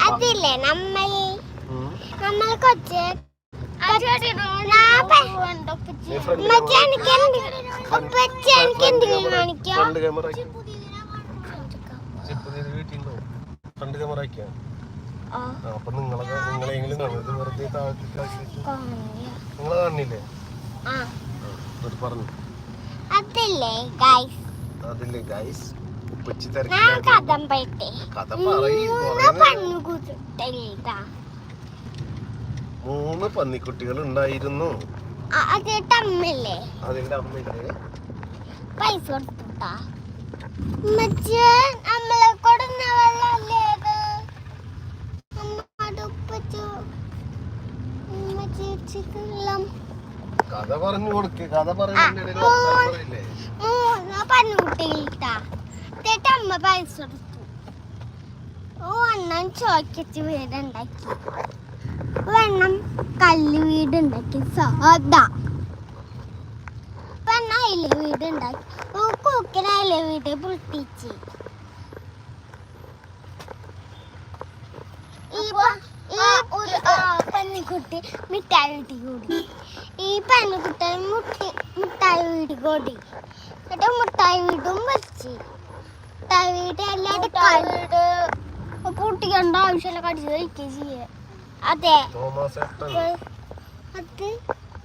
അതില്ലേ നമ്മൾ കൊച്ച് അപ്പൊ നിങ്ങളെങ്കിലും ഇത് വെറുതെ നിങ്ങളെ കാണില്ലേ പറഞ്ഞു അതില്ലേ ഗൈസ് ഉപ്പച്ചി കഥ മൂന്ന് പന്നിക്കുട്ടികൾ ഉണ്ടായിരുന്നു. അതിന്റെ അമ്മയില്ലേ പൈസ കൊടുത്താ നമ്മളെ കൊടുന്ന വെള്ളല്ലേ കഥ പറഞ്ഞു കൊടുക്ക്. കഥ പറഞ്ഞില്ലേ പന്നുകുട്ടിയിട്ടാ അമ്മ പൈസ കൊടുത്തു. അണ്ണൻ ചോദിച്ചു വീടുണ്ടാക്കി വെണ്ണം കല്ല് വീടുണ്ടാക്കി സാധാ പെണ്ണയില വീടുണ്ടാക്കി കൂക്കിനയില വീട് പൊട്ടിച്ച് പെണ്ണിക്കുട്ടി മിഠായി വീട്ടിൽ കൂടി. ഈ പെണ്ണിക്കുട്ടി മുട്ടായി വീട്ടിൽ കൂടി. എന്നിട്ട് മുട്ടായി വീടും വെച്ച് മുട്ടായി വീട് എല്ലാവരും പൊട്ടിക്കേണ്ട ആവശ്യമില്ല കടിച്ച് കഴിക്കുക ചെയ്യ. അതെ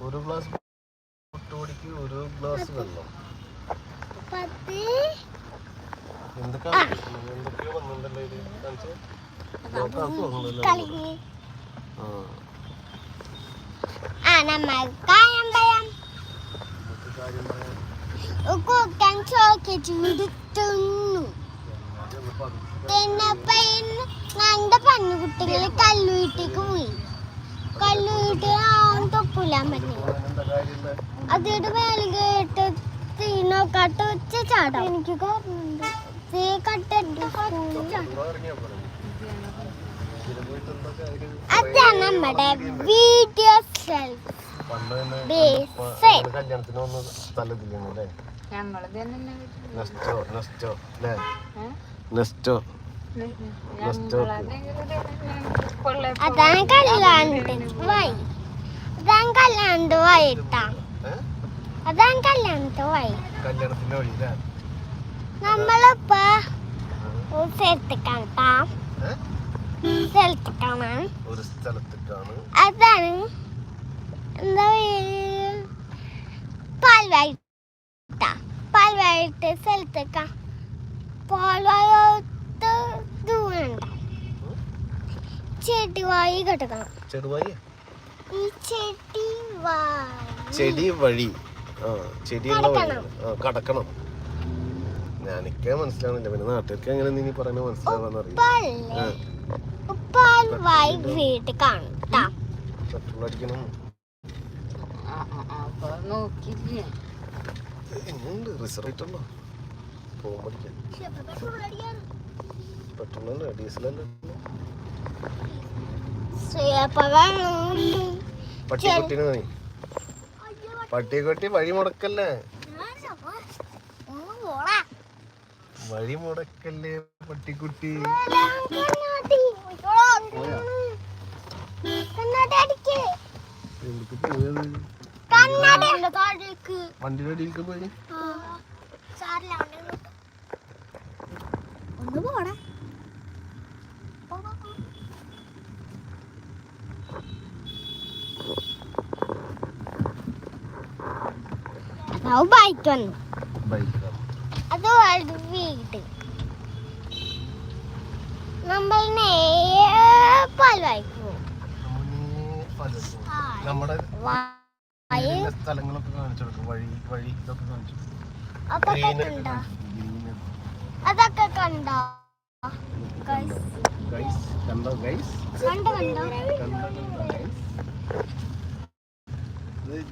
ഒരു ഗ്ലാസ് ഒരു ഗ്ലാസ് വെള്ളം എന്തൊക്കെയോ വന്നിട്ടുണ്ടല്ലോ ഇത് പന്നുകുട്ടികള് കല്ലുവീട്ടിക്ക് പോയി. കല്ലുവീട്ട് തൊപ്പില്ലാൻ പറ്റി. അതിയുടെ മേലെ കേട്ട് തീനോക്കാട്ട് ഒച്ച ചാടാം. എനിക്ക് തീ കട്ടിട്ട് അതാണ് നമ്മുടെ വീഡിയോ അതാണ് കല്യാണത്തിന് പോയി. അതാണ് കല്യാണത്തിന് പോയിട്ടാ. അതാണ് കല്യാണത്തിന് പോയി. നമ്മളിപ്പോ സ്ഥലത്തേക്കാണ്. അതാണ് എന്താ പാൽവായിട്ട് സ്ഥലത്തേക്കാ. പാൽവായിട്ട് ദൂരണ്ട ചെടിവായി കിടക്കണം. ഈ ചെടി വഴി കടക്കണം. ഞാനൊക്കെ മനസ്സിലാവുന്നില്ല. പിന്നെ നാട്ടുകാർക്ക് എങ്ങനെ നീ പറയുന്ന മനസ്സിലാവാന്നറിയാം. പെട്രോൾ അടിക്കണം. റിസർവേറ്റല്ലോ പോകുമ്പോ പെട്രോളല്ലേ ഡീസലല്ലേ. പട്ടിക്കുട്ടിന് നീ പട്ടിക്കുട്ടി വഴി മുടക്കല്ലേ. വഴി മുടക്കല്ലേ പട്ടിക്കുട്ടി. വണ്ടിയുടെ അടിയിലേക്ക് പോയി. ഒന്ന് പോടാ. ബൈക്ക് വന്നു. അത് വീട് നമ്മൾ നമ്മുടെ സ്ഥലങ്ങളൊക്കെ കാണിച്ചു കൊടുക്കും. വഴി ഇതൊക്കെ കാണിച്ചു. അതൊക്കെ കണ്ടോ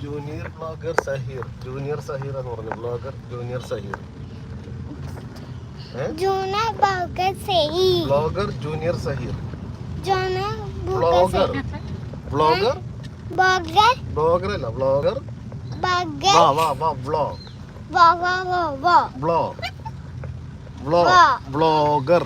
junior blogger Zaheer. Junior Zaheer എന്ന് പറഞ്ഞു. Blogger junior Zaheer. Blogger junior Zaheer. Blogger അല്ല ബ്ലോഗർ. ബ്ലോഗർ.